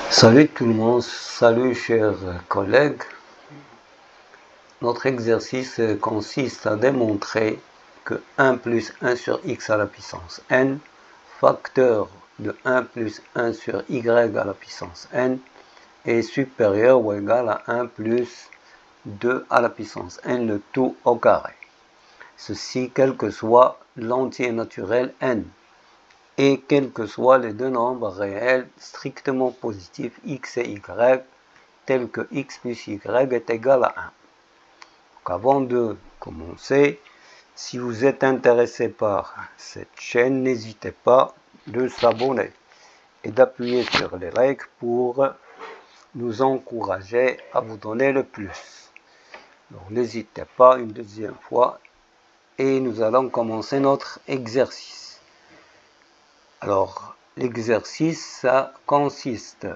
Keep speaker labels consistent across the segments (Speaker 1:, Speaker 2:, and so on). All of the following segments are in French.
Speaker 1: Salut tout le monde, salut chers collègues. Notre exercice consiste à démontrer que 1 plus 1 sur x à la puissance n, facteur de 1 plus 1 sur y à la puissance n, est supérieur ou égal à 1 plus 2 à la puissance n, le tout au carré. Ceci quel que soit l'entier naturel n, et quels que soient les deux nombres réels strictement positifs x et y, tels que x plus y est égal à 1. Donc avant de commencer, si vous êtes intéressé par cette chaîne, n'hésitez pas de s'abonner et d'appuyer sur les likes pour nous encourager à vous donner le plus. Donc n'hésitez pas une deuxième fois et nous allons commencer notre exercice. Alors, l'exercice, ça consiste.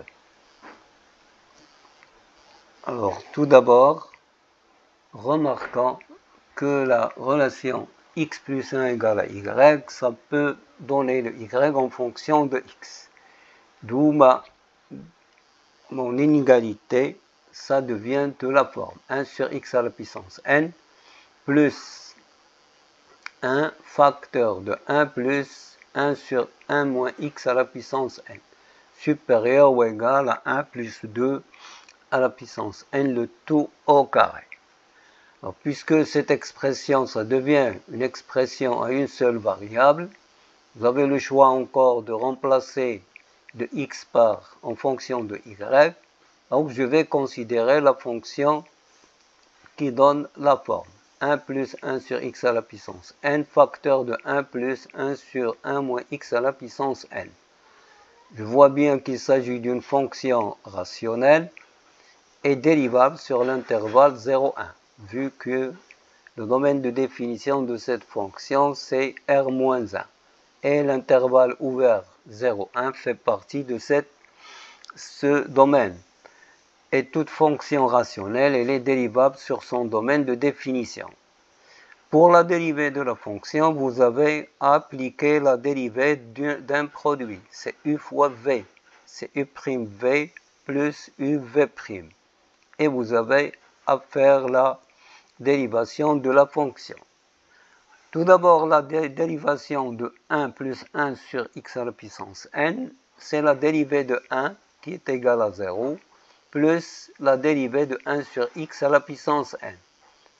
Speaker 1: Alors, tout d'abord, remarquons que la relation x plus 1 égale à y, ça peut donner le y en fonction de x. D'où mon inégalité, ça devient de la forme 1 sur x à la puissance n, plus 1 facteur de 1 plus 1 sur 1 moins x à la puissance n, supérieur ou égal à 1 plus 2 à la puissance n, le tout au carré. Alors, puisque cette expression, ça devient une expression à une seule variable, vous avez le choix encore de remplacer de x par en fonction de y. Donc, je vais considérer la fonction qui donne la forme 1 plus 1 sur x à la puissance n, facteur de 1 plus 1 sur 1 moins x à la puissance n. Je vois bien qu'il s'agit d'une fonction rationnelle et dérivable sur l'intervalle 0,1, vu que le domaine de définition de cette fonction, c'est R-1. Et l'intervalle ouvert 0,1 fait partie de ce domaine. Et toute fonction rationnelle, elle est dérivable sur son domaine de définition. Pour la dérivée de la fonction, vous avez à appliquer la dérivée d'un produit. C'est u fois v. C'est u'v plus uv'. Et vous avez à faire la dérivation de la fonction. Tout d'abord, la dérivation de 1 plus 1 sur x à la puissance n, c'est la dérivée de 1 qui est égale à 0, plus la dérivée de 1 sur x à la puissance n.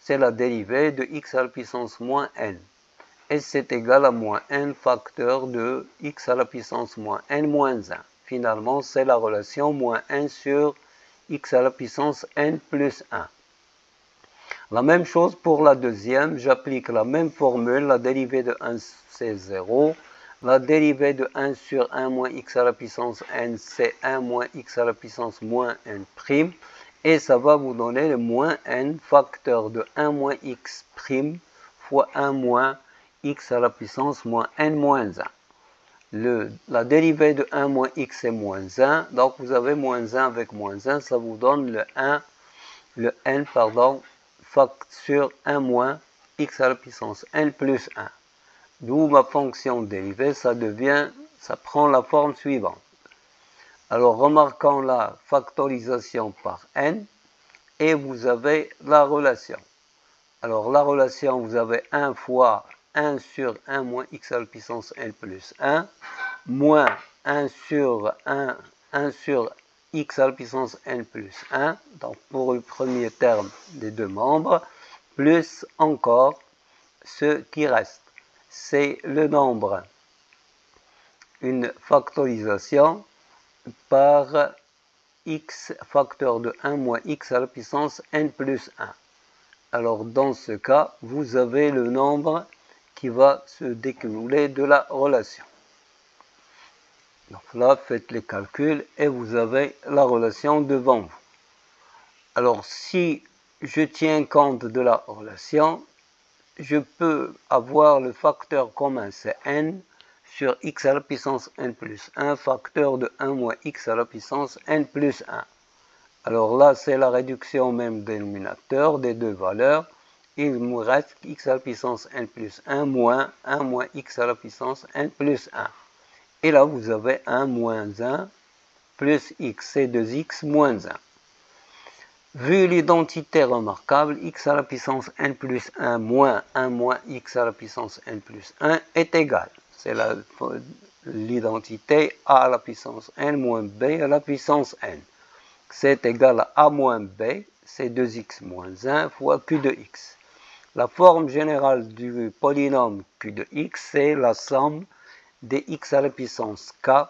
Speaker 1: C'est la dérivée de x à la puissance moins n. Et c'est égal à moins n facteur de x à la puissance moins n moins 1. Finalement, c'est la relation moins n sur x à la puissance n plus 1. La même chose pour la deuxième, j'applique la même formule, la dérivée de 1 c'est 0, la dérivée de 1 sur 1 moins x à la puissance n c'est 1 moins x à la puissance moins n prime, et ça va vous donner le moins n facteur de 1 moins x prime fois 1 moins x à la puissance moins n moins 1. La dérivée de 1 moins x est moins 1, donc vous avez moins 1 avec moins 1, ça vous donne le n sur 1 moins x à la puissance n plus 1. D'où ma fonction dérivée, ça prend la forme suivante. Alors remarquons la factorisation par n et vous avez la relation. Alors la relation, vous avez 1 fois 1 sur 1 moins x à la puissance n plus 1, moins 1 sur x à la puissance n plus 1, donc pour le premier terme des deux membres, plus encore ce qui reste. C'est le nombre, une factorisation par x facteur de 1 moins x à la puissance n plus 1. Alors dans ce cas, vous avez le nombre qui va se découler de la relation. Donc là, faites les calculs et vous avez la relation devant vous. Alors si je tiens compte de la relation, je peux avoir le facteur commun, c'est n, sur x à la puissance n plus 1, facteur de 1 moins x à la puissance n plus 1. Alors là, c'est la réduction même dénominateur des deux valeurs. Il me reste x à la puissance n plus 1 moins x à la puissance n plus 1. Et là, vous avez 1 moins 1 plus x, c'est 2x moins 1. Vu l'identité remarquable, x à la puissance n plus 1 moins x à la puissance n plus 1 est égal. C'est l'identité a à la puissance n moins b à la puissance n. C'est égal à a moins b, c'est 2x moins 1 fois q de x. La forme générale du polynôme q de x, c'est la somme des x à la puissance k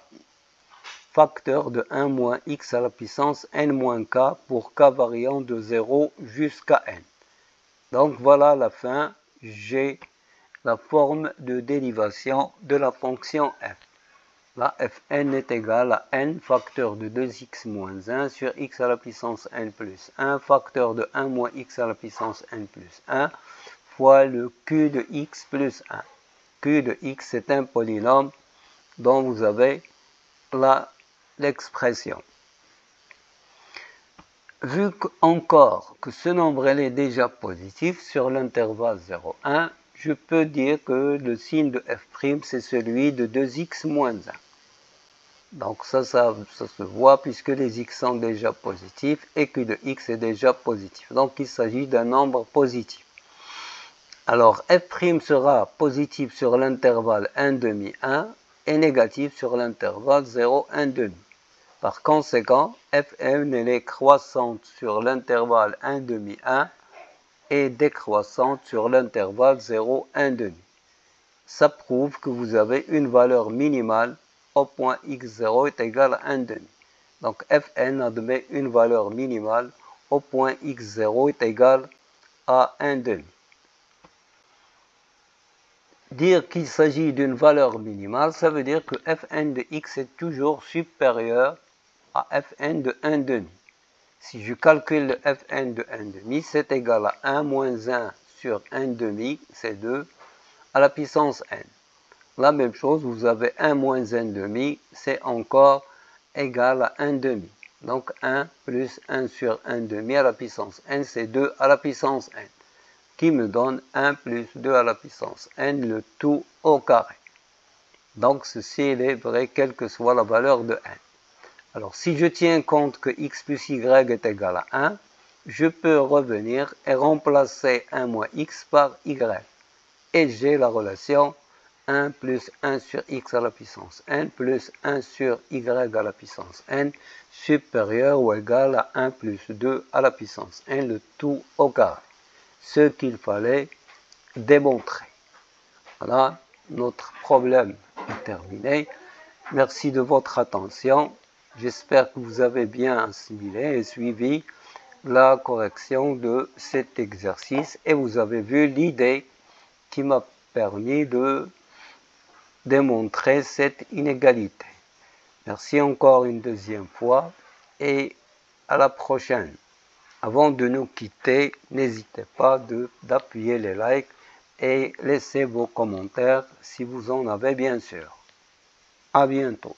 Speaker 1: facteur de 1 moins x à la puissance n moins k pour k variant de 0 jusqu'à n. Donc voilà la fin, j'ai la forme de dérivation de la fonction f. Là, fn est égal à n facteur de 2x moins 1 sur x à la puissance n plus 1 facteur de 1 moins x à la puissance n plus 1 fois le q de x plus 1. Q de x, c'est un polynôme dont vous avez l'expression. Vu encore que ce nombre est déjà positif sur l'intervalle 0, 1, je peux dire que le signe de f' c'est celui de 2x moins 1. Donc ça se voit puisque les x sont déjà positifs et q de x est déjà positif. Donc il s'agit d'un nombre positif. Alors f' sera positif sur l'intervalle 1,5, 1 et négatif sur l'intervalle 0, 1,5. Par conséquent, fn est croissante sur l'intervalle 1,5, 1 et décroissante sur l'intervalle 0, 1,5. Ça prouve que vous avez une valeur minimale au point x0 est égal à 1,5. Donc fn admet une valeur minimale au point x0 est égal à 1,5. Dire qu'il s'agit d'une valeur minimale, ça veut dire que fn de x est toujours supérieur à fn de 1,5. Si je calcule le fn de 1,5, c'est égal à 1 moins 1 sur 1,5, c'est 2, à la puissance n. La même chose, vous avez 1 moins 1,5, c'est encore égal à 1,5. Donc 1 plus 1 sur 1,5 à la puissance n, c'est 2 à la puissance n, qui me donne 1 plus 2 à la puissance n, le tout au carré. Donc ceci est vrai quelle que soit la valeur de n. Alors si je tiens compte que x plus y est égal à 1, je peux revenir et remplacer 1 moins x par y. Et j'ai la relation 1 plus 1 sur x à la puissance n plus 1 sur y à la puissance n supérieur ou égal à 1 plus 2 à la puissance n, le tout au carré. Ce qu'il fallait démontrer. Voilà, notre problème est terminé. Merci de votre attention. J'espère que vous avez bien assimilé et suivi la correction de cet exercice et vous avez vu l'idée qui m'a permis de démontrer cette inégalité. Merci encore une deuxième fois et à la prochaine. Avant de nous quitter, n'hésitez pas d'appuyer les likes et laisser vos commentaires si vous en avez bien sûr. À bientôt.